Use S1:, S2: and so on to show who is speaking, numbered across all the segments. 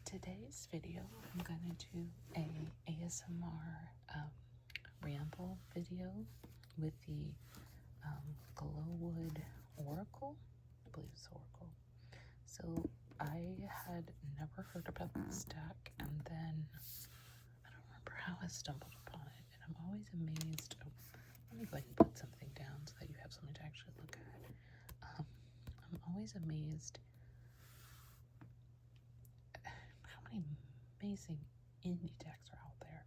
S1: today's video, I'm gonna do a ASMR ramble video with the Glowwood Oracle. I believe it's Oracle. So I had never heard about this deck, and then I don't remember how I stumbled upon it, and I'm always amazed. Oh, let me go ahead and put something down so that you have something to actually look at. I'm always amazed how many amazing indie decks are out there,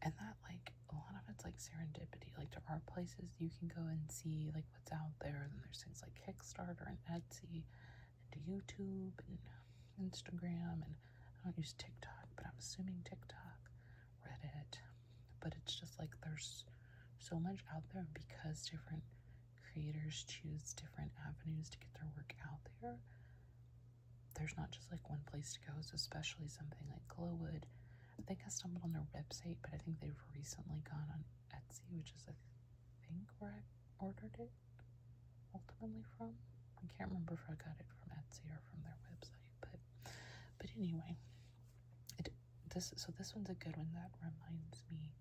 S1: and that, like, a lot of it's like serendipity. Like, there are places you can go and see like what's out there, and there's things like Kickstarter and Etsy and YouTube and Instagram, and I don't use TikTok, but I'm assuming TikTok, Reddit. But it's just like there's so much out there because different creators choose different avenues to get their work out there. There's not just like one place to go, so especially something like Glowwood. I think I stumbled on their website, but I think they've recently gone on Etsy, which is, I think, where I ordered it ultimately from. I can't remember if I got it from Etsy or from their website, but anyway, this one's a good one that reminds me.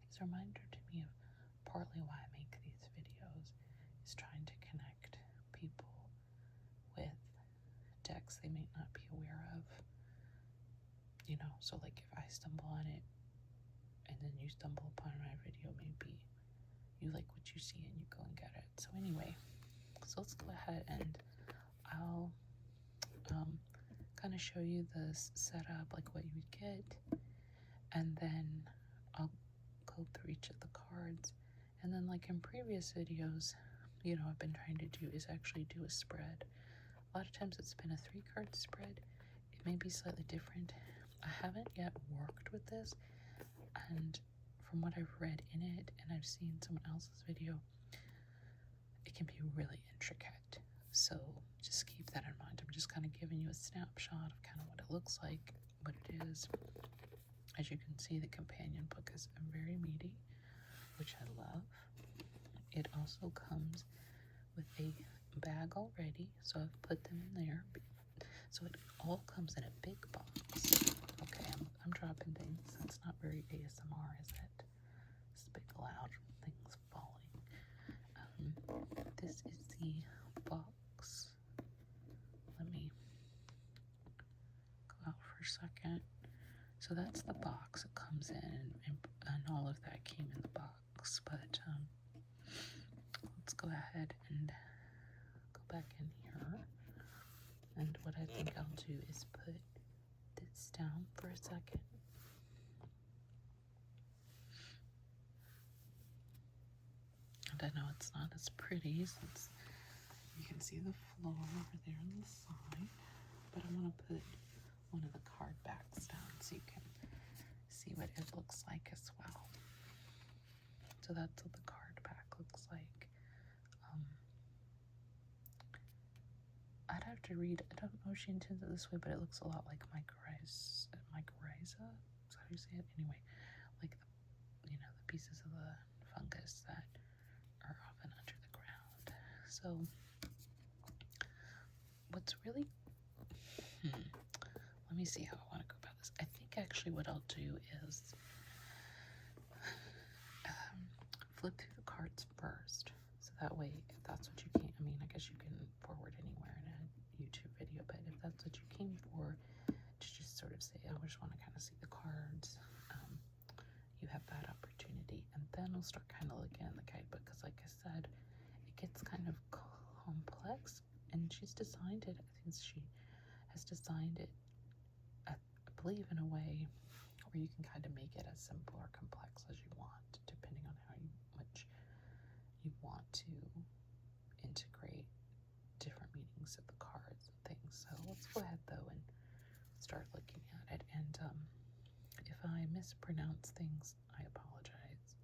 S1: It's a reminder to me of partly why I make these videos, is trying to connect people with decks they may not be aware of. You know, so like if I stumble on it and then you stumble upon my video, maybe you like what you see and you go and get it. So anyway, so let's go ahead and I'll kind of show you the setup, like what you would get, and then I'll go through each of the cards. And then, like in previous videos, you know, I've been trying to do is actually do a spread. A lot of times it's been a 3-card spread. It may be slightly different. I haven't yet worked with this, and from what I've read in it, and I've seen someone else's video, it can be really intricate. So just keep that in mind. I'm just kind of giving you a snapshot of kind of what it looks like, what it is. As you can see, the companion book is very meaty, which I love. It also comes with a bag already, so I've put them in there. So it all comes in a big box. Okay, I'm dropping things. That's not very ASMR, is it? This big loud things falling. This is the box. Let me go out for a second. So that's the box it comes in, and all of that came in the box. But let's go ahead and go back in here. And what I think I'll do is put this down for a second. And I know it's not as pretty since you can see the floor over there on the side, but I'm going to put one of the card backs down so you can see what it looks like as well. So that's what the card back looks like. I'd have to read. I don't know if she intends it this way, but it looks a lot like mycorrhiza. Is that how you say it? Anyway, like the pieces of the fungus that are often under the ground. So what's really let me see how I want to go about this. I think actually what I'll do is flip through the cards first, so that way, if that's what you came, I mean, I guess you can forward anywhere in a YouTube video, but if that's what you came for, to just sort of say, I just want to kind of see the cards, you have that opportunity. And then I'll start kind of looking in the guidebook, because like I said, it gets kind of complex, and she's designed it, I think she has designed it, I believe, in a way where you can kind of make it as simple or complex as you want, depending on how much you want to integrate different meanings of the cards and things. So let's go ahead though and start looking at it. And if I mispronounce things, I apologize.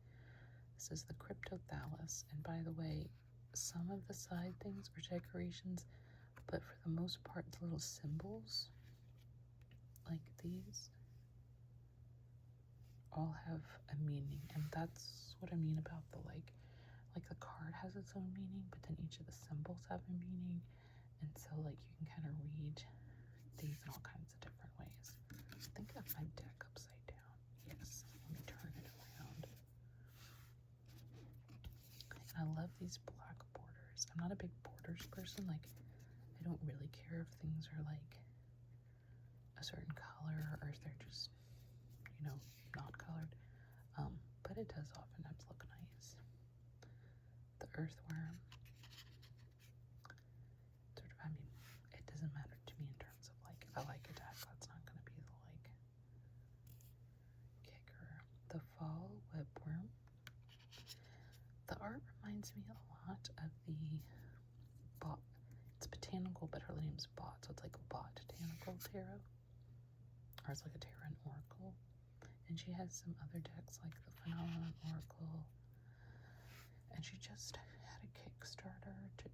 S1: This is the Cryptothalus, and by the way, some of the side things are decorations, but for the most part, it's little symbols like these all have a meaning, and that's what I mean about the like the card has its own meaning, but then each of the symbols have a meaning, And so, like, you can kind of read these in all kinds of different ways. I think I have my deck upside down. Yes, let me turn it around. And I love these black borders. I'm not a big borders person. Like, I don't really care if things are like a certain color or if they're just, you know, not colored. But it does oftentimes look nice. The earthworm. Sort of, I mean, it doesn't matter to me in terms of like, if I like a deck, that's not going to be the like kicker. The fall webworm. The art reminds me a lot of the bot. It's botanical, but her name's Bot, so it's like a botanical tarot. Or it's like a tarot and oracle. And she has some other decks like the Phenomenon Oracle. And she just had a Kickstarter to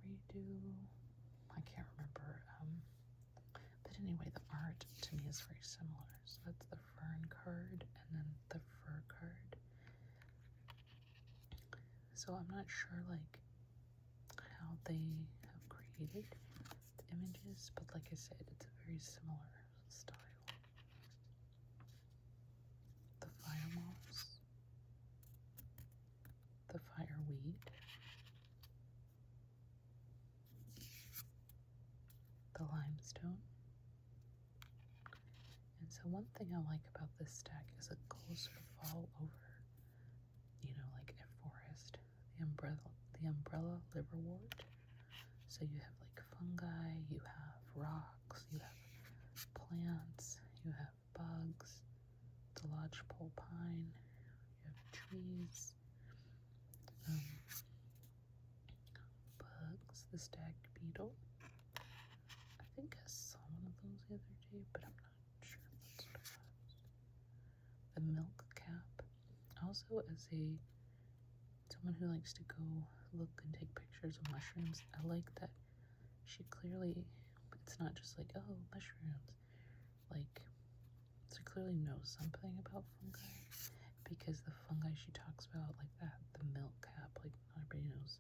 S1: redo. I can't remember. But anyway, the art to me is very similar. So that's the fern card and then the fur card. So I'm not sure like how they have created the images, but like I said, it's a very similar style. The fire moss, the fireweed, the limestone. And so one thing I like about this deck is it goes sort of all over, you know, like a forest. The umbrella liverwort. So you have like fungi, you have rocks, you have plants, you have bugs, the lodgepole pine, you have trees, bugs, the stag beetle. I think I saw one of those the other day, but I'm not sure if that's what it was. The milk cap. Also, as someone who likes to go look and take pictures of mushrooms, I like that she clearly, it's not just like, oh, mushrooms. Like, she clearly knows something about fungi, because the fungi she talks about, like that, the milk cap, like not everybody knows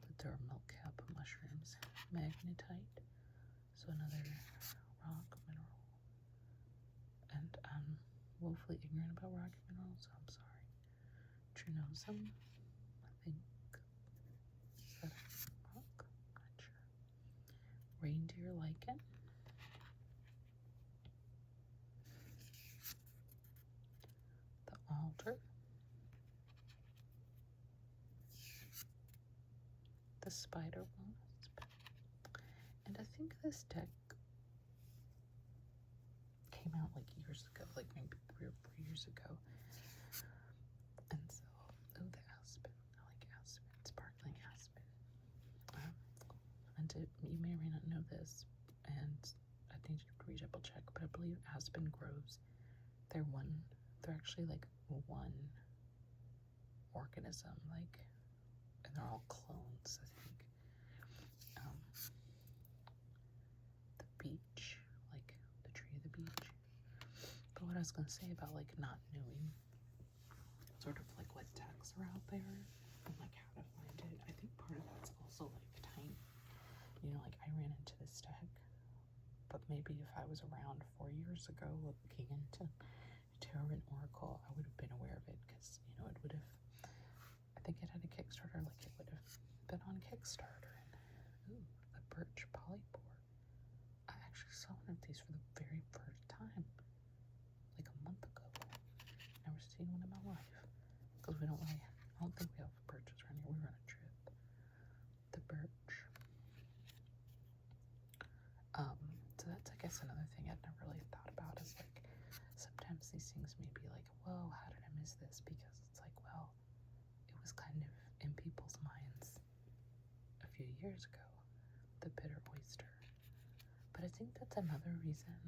S1: that there are milk cap mushrooms. Magnetite, so another rock mineral. And I'm woefully ignorant about rock minerals, so I'm sorry. Trinosum, I think, is that a rock? Not sure. Reindeer lichen. The altar. The spider wasp. And I think this deck came out like years ago, like maybe 3 or 4 years ago. And so, oh, the aspen. I like aspen, sparkling aspen. And you may or may not know this, and I need to redouble check, but I believe aspen groves, they're actually like one organism, like, and they're all clones, I think. The beech, like the tree of the beech. But what I was gonna say about like not knowing sort of like what decks are out there and like how to find it, I think part of that's also like time. You know, like I ran into this deck, but maybe if I was around 4 years ago looking into tarot and oracle, I would have been aware of it, because, you know, it would have, I think it had a Kickstarter, like it would have been on Kickstarter. And ooh, the birch polypore. I actually saw one of these for the very first time like a month ago. Never seen one in my life, because I don't think we have birches around here. We were on a trip. The birch. So that's, I guess, another thing I'd never really thought about, is like sometimes these things may be like, whoa, how did I miss this? Because it's like, well, it was kind of in people's minds a few years ago, the bitter oyster. But I think that's another reason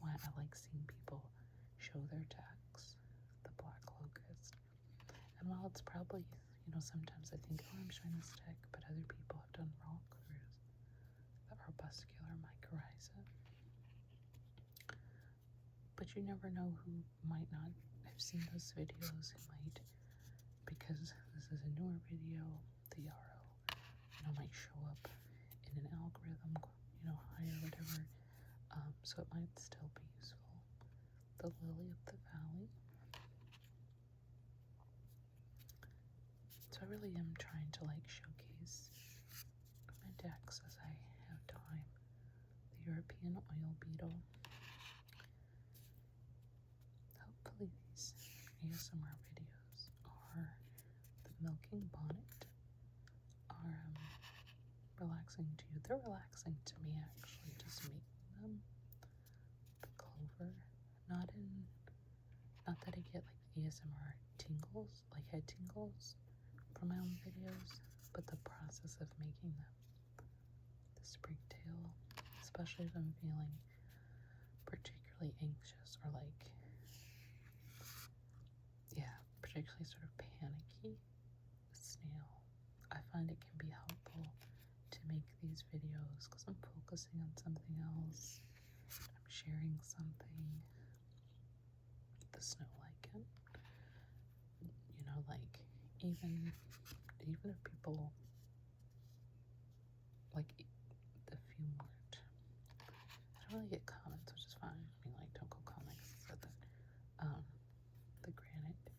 S1: why I like seeing people show their decks, the black locust. And while it's probably, you know, sometimes I think, oh, I'm showing this deck, but other people have done rock cruise, the arbuscular mycorrhiza. But you never know who might not have seen those videos, who might, because this is a newer video, the URL, you know, might show up in in an algorithm, high or whatever. So it might still be useful. The Lily of the Valley. So I really am trying to showcase my decks as I have time. The European Oil Beetle. Hopefully these ASMR videos are the Milking Bonnet are relaxing to you. They're relaxing to me actually, just making them. The Clover, not that I get ASMR tingles, head tingles from my own videos, but the process of making them. The Springtail, especially if I'm feeling particularly anxious or particularly sort of panicky. The Snail. I find it can be helpful to make these videos because I'm focusing on something else. I'm sharing something. The Snow Lichen. Even if people the few weren't. I don't really get comments, which is fine. Don't go comics said that. The Granite.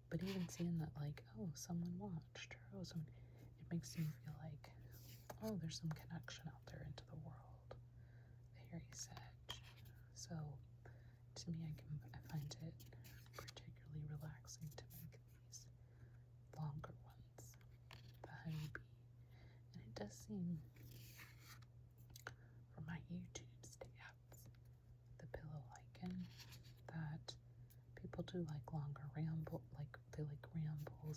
S1: But even seeing that someone watched or it makes me feel there's some connection out there into the world. The Hairy Sedge. So to me I find it particularly relaxing to make these longer ones. The Honeybee. And it does seem from my YouTube stats, the Pillow Lichen, that people do longer rambles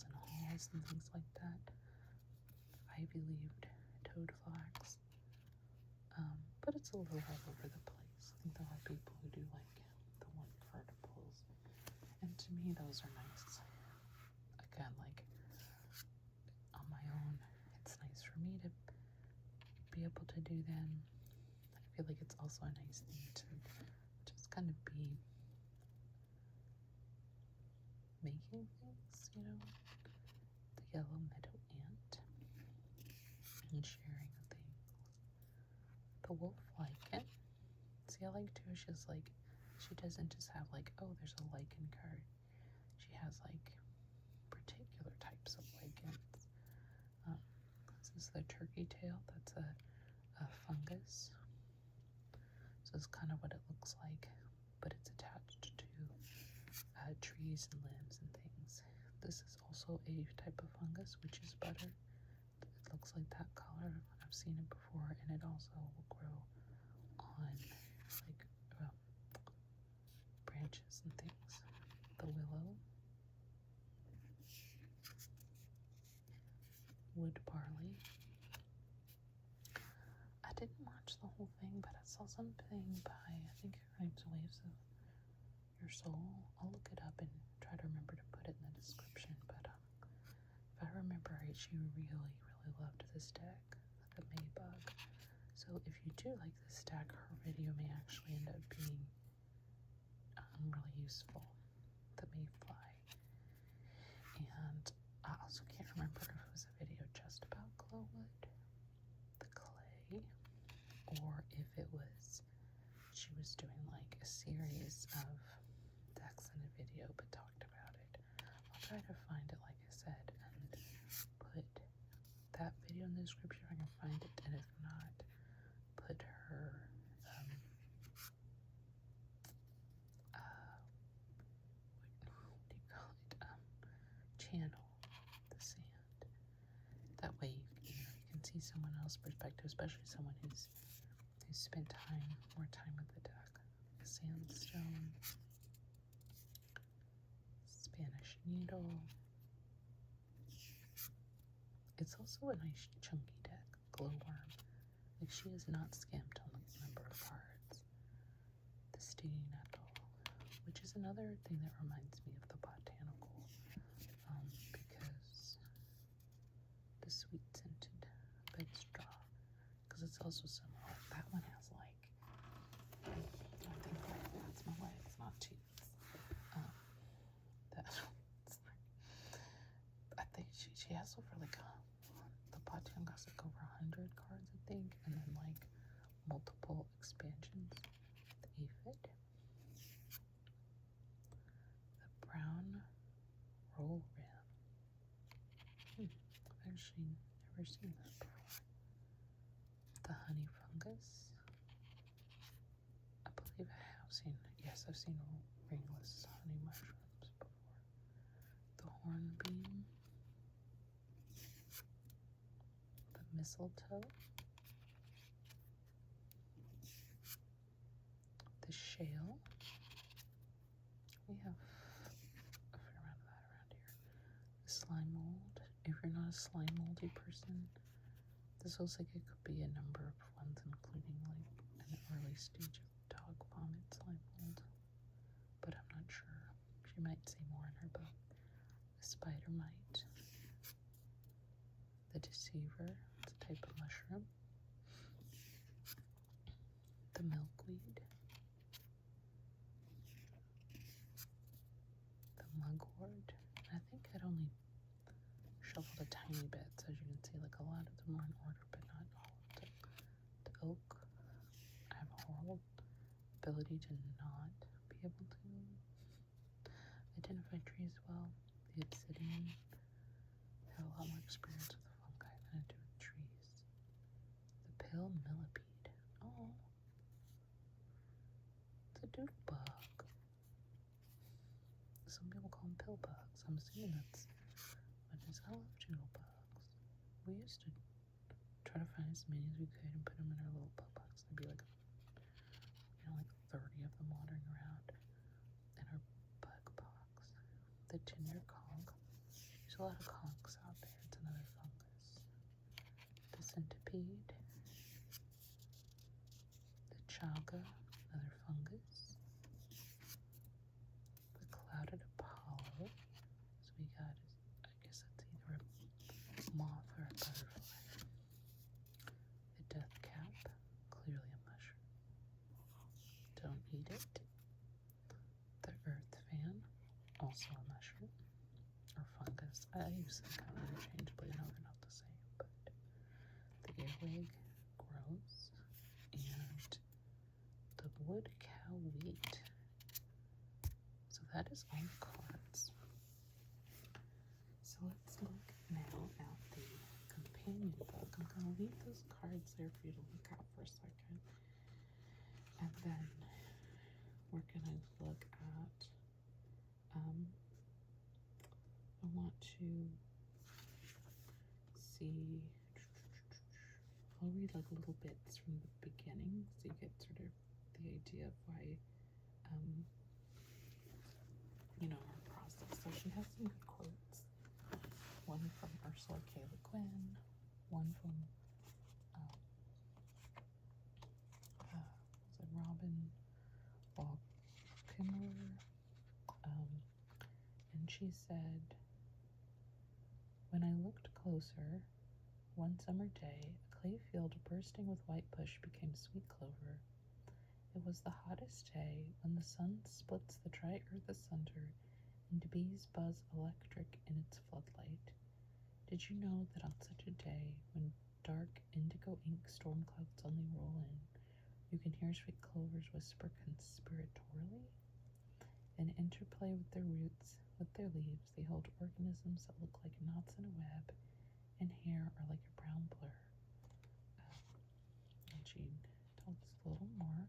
S1: and hauls and things like that. Ivy-leaved toadflax. But it's a little all over the place. I think there are people who do the one verticals. And to me those are nice. Again, on my own, it's nice for me to be able to do them. I feel like it's also a nice thing to just kind of be making things, the Yellow Meadow Ant, and sharing things. The Wolf Lichen. See, I like too, she doesn't just have there's a lichen card. She has particular types of lichens. This is the turkey tail. That's a fungus. So it's kind of what it looks like, but it's attached to trees and limbs and things. This is also a type of fungus, which is butter. It looks like that color. I've seen it before, and it also will grow on branches and things. The Willow. Wood Barley. I didn't watch the whole thing, but I saw something by, I think her name's Waves of Your Soul. I'll look it up and try to remember to put it in the description, but if I remember right, she really, really loved this deck, the Maybug. So if you do like this deck, her video may actually end up being really useful. The Mayfly. And I also can't remember if it was a video just about Glowwood, the Clay, or if it was, she was doing a series of decks in a video but talked about it. I'll try to find it, like I said, and put that video in the description if I can find it, and if not, put her channel, the sand. That way you can see someone else's perspective, especially someone who's spent more time with the deck. The Sandstone, Spanish Needle. It's also a nice chunky deck. Glowworm. She is not skimped on the number of cards. The Stinging Nettle, which is another thing that reminds me of the botanical, because the sweet scented bedstraw, because it's also similar. That one has I think that's my legs, not teeth. I think she has over the botanical has over 100 cards, I think, never seen this before. The honey fungus. I believe I have seen, yes, I've seen ringless honey mushrooms before. The hornbeam. The mistletoe. The shale. We have a fair amount of that around here. The slime mold. If you're not a slime moldy person, this looks like it could be a number of ones, including like an early stage of dog vomit slime mold. But I'm not sure. She might say more in her book. The spider mite. The deceiver. It's a type of mushroom. The milkweed. The mugwort. I think I'd only shuffled a tiny bit, so as you can see, like a lot of them are in order, but not all of them. The oak. I have a horrible ability to not be able to identify trees well. The obsidian. I have a lot more experience with the fungi than I do with trees. The pale millipede. Oh, it's a doodle bug. Some people call them pill bugs. I'm assuming that's what it is. I love doodle bugs. We used to try to find as many as we could and put them in our little bug box. There'd be like, like 30 of them wandering around in our bug box. The tinder conch. There's a lot of conchs out there. It's another fungus. The centipede. The chaga, another fungus. The clouded Apollo. So we got, I guess that's either a moth or a butterfly. The death cap, clearly a mushroom. Don't eat it. The earth fan, also a mushroom or fungus. I use them kind of interchangeably. I know they're not the same, but the earwig, grows, and the wood cow wheat. So that is all the cards. So let's look now at the companion book. I'm going to leave those cards there for you to look at for a second. And then we're going to look at, I want to see, I'll read like little bits from the beginning so you get sort of the idea of why, her process. So she has some good quotes. One from Ursula K. Le Guin, one from Robin Walkimmer, and she said, "When I looked closer, one summer day, a clay field bursting with white bush became sweet clover. It was the hottest day when the sun splits the dry earth asunder and bees buzz electric in its floodlight. Did you know that on such a day, when dark indigo ink storm clouds suddenly roll in, you can hear sweet clovers whisper conspiratorially? In interplay with their roots, with their leaves, they hold organisms that look like knots in a web, and hair are like a brown blur." And she tells us a little more.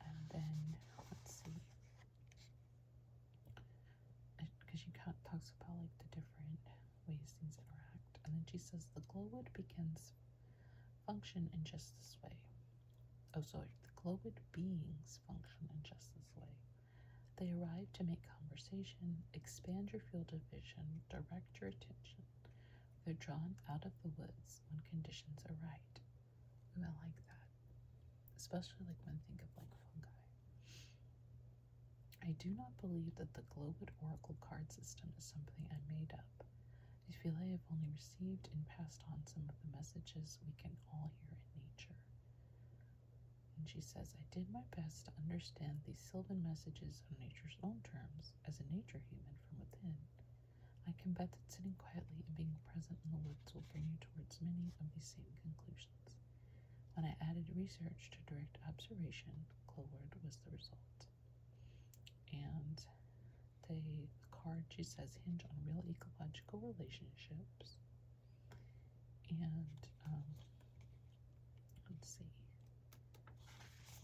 S1: And then, let's see, because she talks about like the different ways things interact. And then she says the glowwood begins function in just this way. The glowwood beings function in just this way. They arrive to make conversation, expand your field of vision, direct your attention. They're drawn out of the woods when conditions are right. Ooh, I like that. Especially like when I think of like fungi. I do not believe that the Glowwood Oracle card system is something I made up. I feel I have only received and passed on some of the messages we can all hear in nature. And she says, I did my best to understand these sylvan messages on nature's own terms as a nature human from within. I can bet that sitting quietly and being present in the woods will bring you towards many of these same conclusions. When I added research to direct observation, Glowwood was the result. And the card, she says, hinge on real ecological relationships. And let's see.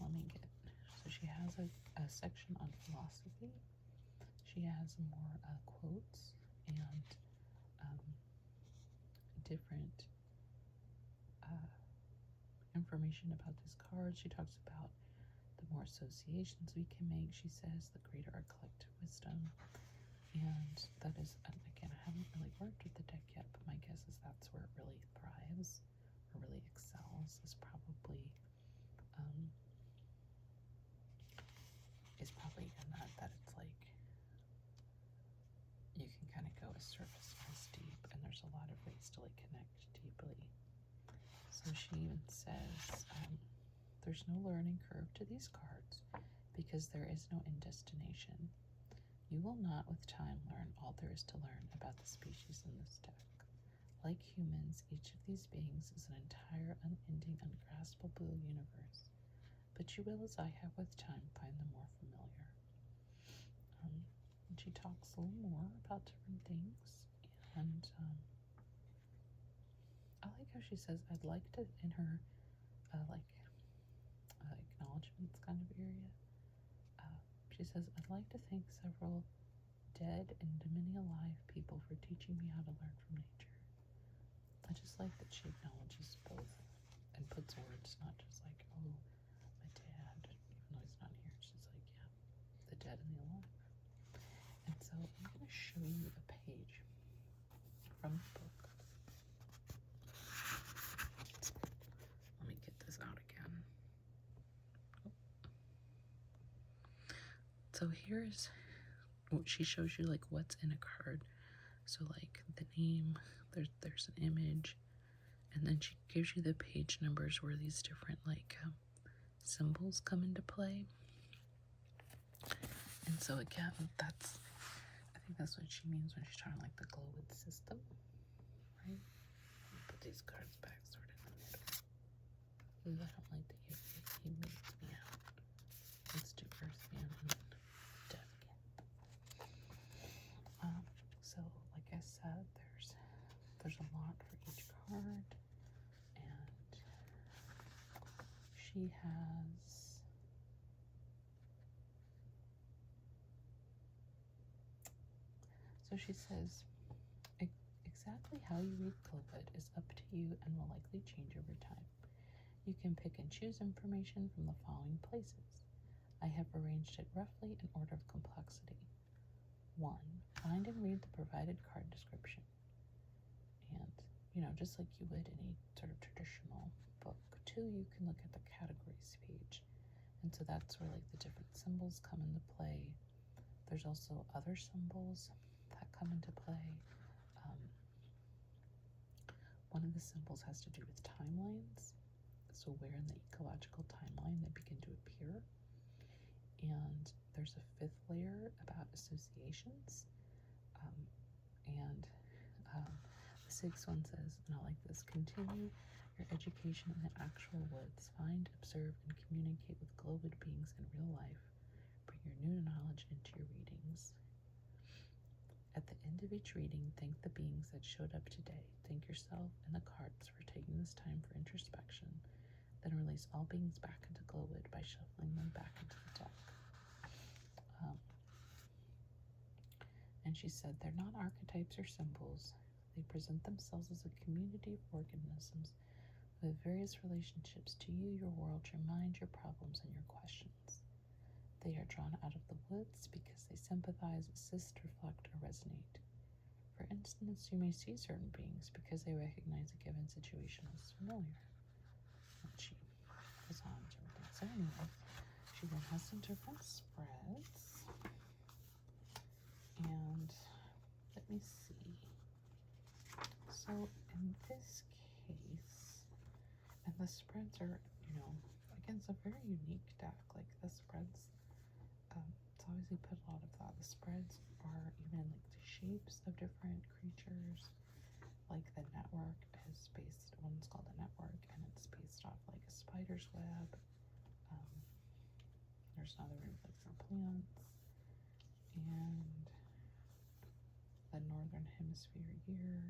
S1: Let me get. So she has a section on philosophy. She has more quotes and different information about this card. She talks about the more associations we can make. She says the greater our collective wisdom. And that is, again, I haven't really worked with the deck yet, but my guess is that's where it really thrives or really excels, is probably in that it's like you can kind of go as surface as deep, and there's a lot of ways to like connect deeply. So she even says there's no learning curve to these cards because there is no end destination. You will not with time learn all there is to learn about the species in this deck. Like humans, each of these beings is an entire, unending, ungraspable universe, but you will, as I have with time, find them more familiar. And she talks a little more about different things, and I like how she says, I'd like to, in her acknowledgements kind of area, she says, I'd like to thank several dead and many alive people for teaching me how to learn from nature. I just like that she acknowledges both and puts words, not just like, oh, my dad, even though he's not here. She's like, yeah, the dead and the alive. And so I'm going to show you a page from the book. Let me get this out again. So here's what she shows you, like what's in a card. So like the name, there's an image, and then she gives you the page numbers where these different like symbols come into play. And so again, I think that's what she means when she's trying to like the Glowwood system, right? Put these cards back sort of in the middle. Ooh, I don't like the he makes me out. Let's do Earth Man and Death Cat. So like I said, there's a lot for each card, and she has she says, exactly how you read Glowwood is up to you and will likely change over time. You can pick and choose information from the following places. I have arranged it roughly in order of complexity. 1. Find and read the provided card description. And, just like you would any sort of traditional book. 2, you can look at the categories page. And so that's where like the different symbols come into play. There's also other symbols that come into play. One of the symbols has to do with timelines. So where in the ecological timeline they begin to appear. And there's a 5th layer about associations. And the 6th one says, and I like this, continue your education in the actual woods. Find, observe, and communicate with Glowwood beings in real life. Bring your new knowledge into your readings. At the end of each reading, thank the beings that showed up today. Thank yourself and the cards for taking this time for introspection. Then release all beings back into Glowwood by shuffling them back into the deck. And she said, they're not archetypes or symbols. They present themselves as a community of organisms with various relationships to you, your world, your mind, your problems, and your questions. They are drawn out of the woods because they sympathize, assist, reflect, or resonate. For instance, you may see certain beings because they recognize a given situation as familiar. And she goes on to everything. So anyway, she then has some different spreads. And let me see. So in this case, and the spreads are, again, it's a very unique deck. Like the spreads, it's obviously put a lot of thought. The spreads are even like the shapes of different creatures. Like the network is based, one's called a network, and it's based off like a spider's web. There's another one like some plants, and the northern hemisphere here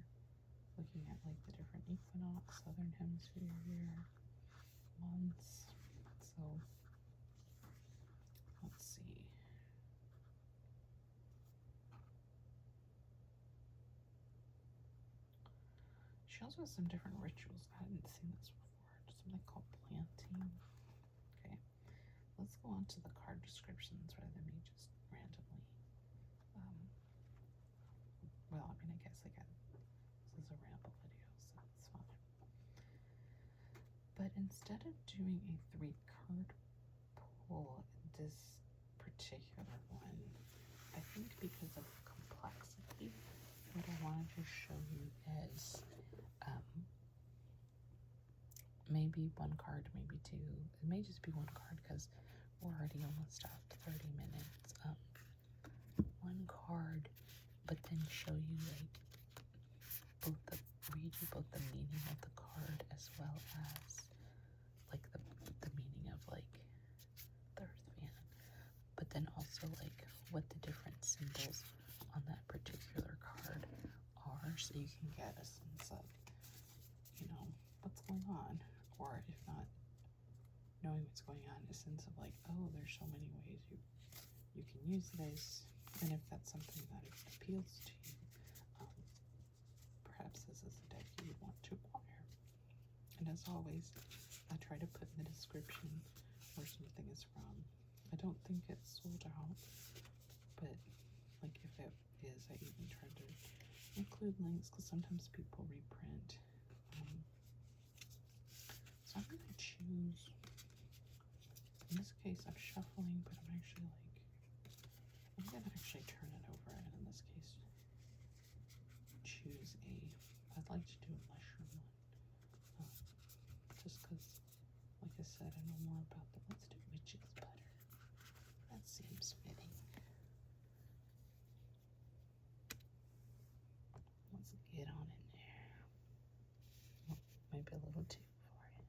S1: looking at like the different equinox, southern hemisphere here, months. So let's see. She also has some different rituals. I hadn't seen this before. Something called planting. Okay, let's go on to the card descriptions rather than me just randomly. Well, I mean, I guess this is a ramble video, so it's fine. But instead of doing a 3-card pull, this particular one, I think because of complexity, what I wanted to show you is maybe 1 card, maybe 2. It may just be 1 card because we're already almost at 30 minutes. 1 card, but then show you like read you both the meaning of the card as well as like the meaning of like the Earth fan, but then also like what the different symbols on that particular card are, so you can get a sense of, you know, what's going on, or if not knowing what's going on, a sense of like, oh, there's so many ways you can use this, and if that's something that appeals to you, perhaps this is a deck you would want to acquire. And as always, I try to put in the description where something is from. I don't think it's sold out, but like if it is, I even try to include links because sometimes people reprint. So I'm going to choose, in this case I'm shuffling, but I'm going to actually turn it over, and in this case choose I'd like to do a mushroom one, just because, like I said, I know more about them. Let's do witch's butter. That seems fitting. Let's get on in there. Maybe a little too far in.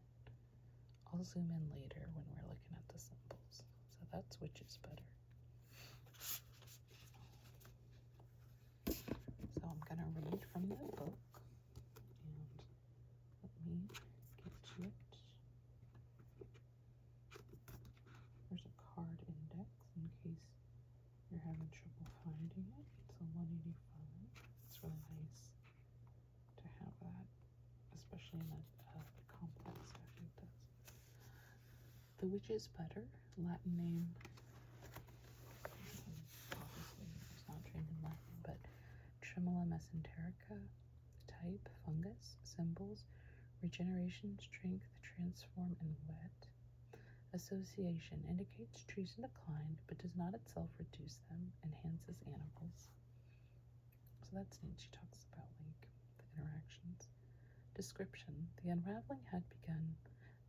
S1: I'll zoom in later when we're looking at the symbols. So that's witch's butter. So I'm going to read from the book, and let me get to it. There's a card index in case you're having trouble finding it. It's a 185. It's really nice to have that, especially in a complex deck like this. The witch's butter, Latin name, obviously it's not trained in Latin, but Tremula mesenterica, type, fungus, symbols, regeneration, strength, transform, and wet. Association indicates trees in decline, but does not itself reduce them, enhances animals. So that's neat. She talks about like the interactions. Description: the unraveling had begun.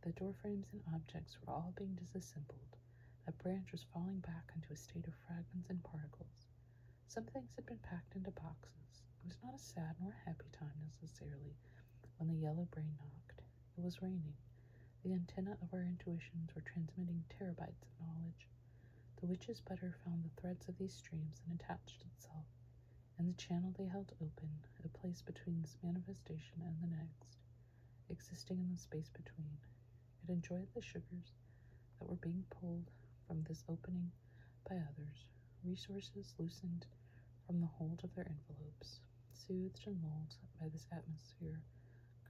S1: The door frames and objects were all being disassembled. A branch was falling back into a state of fragments and particles. Some things had been packed into boxes. It was not a sad nor a happy time necessarily when the yellow brain knocked. It was raining. The antenna of our intuitions were transmitting terabytes of knowledge. The witch's butter found the threads of these streams and attached itself. In the channel they held open, a place between this manifestation and the next, existing in the space between. It enjoyed the sugars that were being pulled from this opening by others, resources loosened from the hold of their envelopes, soothed and lulled by this atmosphere,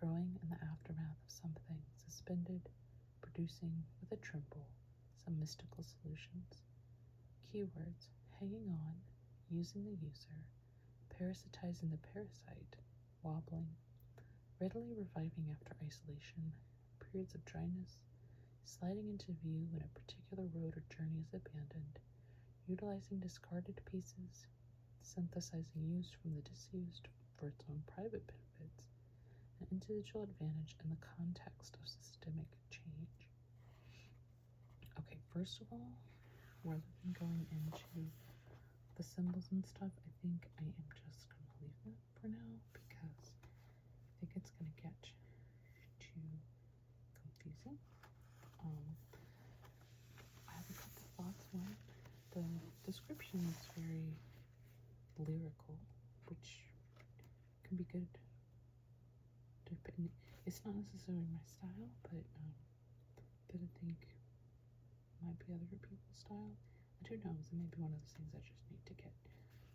S1: growing in the aftermath of something, suspended, producing, with a tremble, some mystical solutions. Keywords: hanging on, using the user, parasitizing the parasite, wobbling, readily reviving after isolation, periods of dryness, sliding into view when a particular road or journey is abandoned, utilizing discarded pieces, synthesizing used from the disused for its own private benefits, an individual advantage in the context of systemic change. Okay, first of all, rather than going into the symbols and stuff, I think I am just going to leave that for now because I think it's going to get too confusing. I have a couple thoughts. One, the description is very lyrical, which can be good It's not necessarily my style, but I think might be other people's style. And who knows, it may be one of those things I just need to get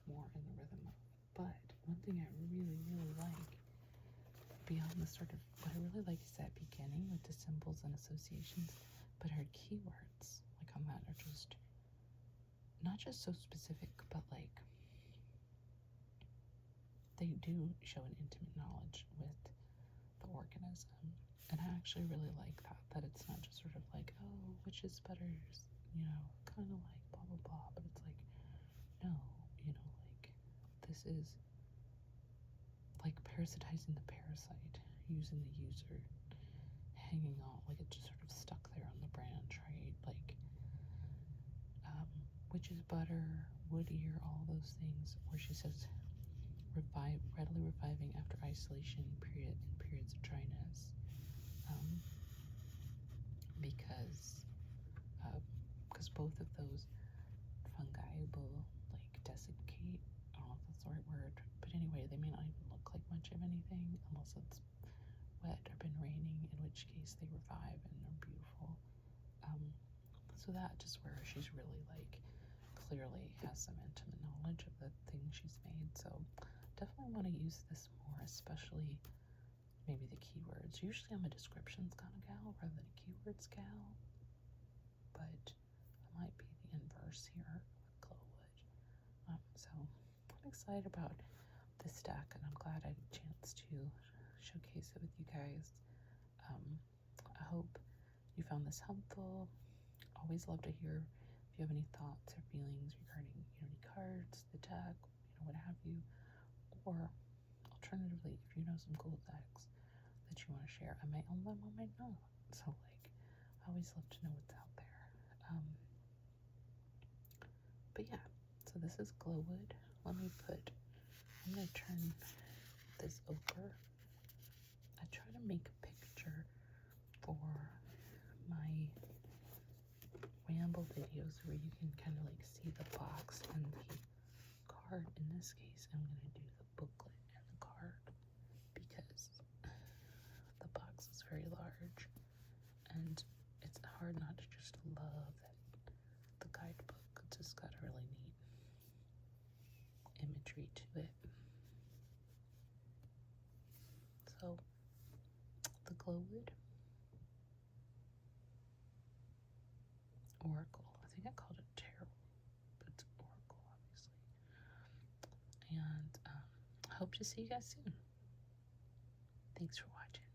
S1: more in the rhythm of. But one thing I really, really like, beyond the sort of, what I really like is that beginning with the symbols and associations, but her keywords, like on that, are just, not just so specific, but like, they do show an intimate knowledge with the organism. And I actually really like that it's not just sort of like, oh, which is better, you know, kind of like blah, blah, blah, but it's like, no, you know, like, this is like parasitizing the parasite, using the user, hanging on, like it just sort of stuck there on the branch, right? Like, witch's butter, wood ear, all those things, where she says, readily reviving after isolation, periods of dryness, because both of those fungi will like desiccate. I don't know if that's the right word, but anyway, they may not even look like much of anything unless it's wet or been raining, in which case they revive and they're beautiful. So that just where she's really like clearly has some intimate knowledge of the thing she's made. So definitely want to use this more, especially maybe the keywords. Usually I'm a descriptions kind of gal rather than a keywords gal, but I might be the inverse here with Glowwood. So I'm excited about this stack, and I'm glad I had a chance to showcase it with you guys. I hope you found this helpful. Always love to hear if you have any thoughts or feelings regarding Unity cards, the deck, what have you. Or alternatively, if you know some cool decks that you want to share, I might own them, I might not. So like, I always love to know what's out there. But yeah, so this is Glowwood. I'm gonna turn this over. I try to make a picture for my Ramble videos where you can kind of like see the box and the card. In this case, I'm gonna do the booklet and the card because the box is very large and it's hard not to just love the guidebook. It's just got a really neat imagery to it. So the Glowwood Oracle. I think I called it Tarot, but it's Oracle, obviously. And I hope to see you guys soon. Thanks for watching.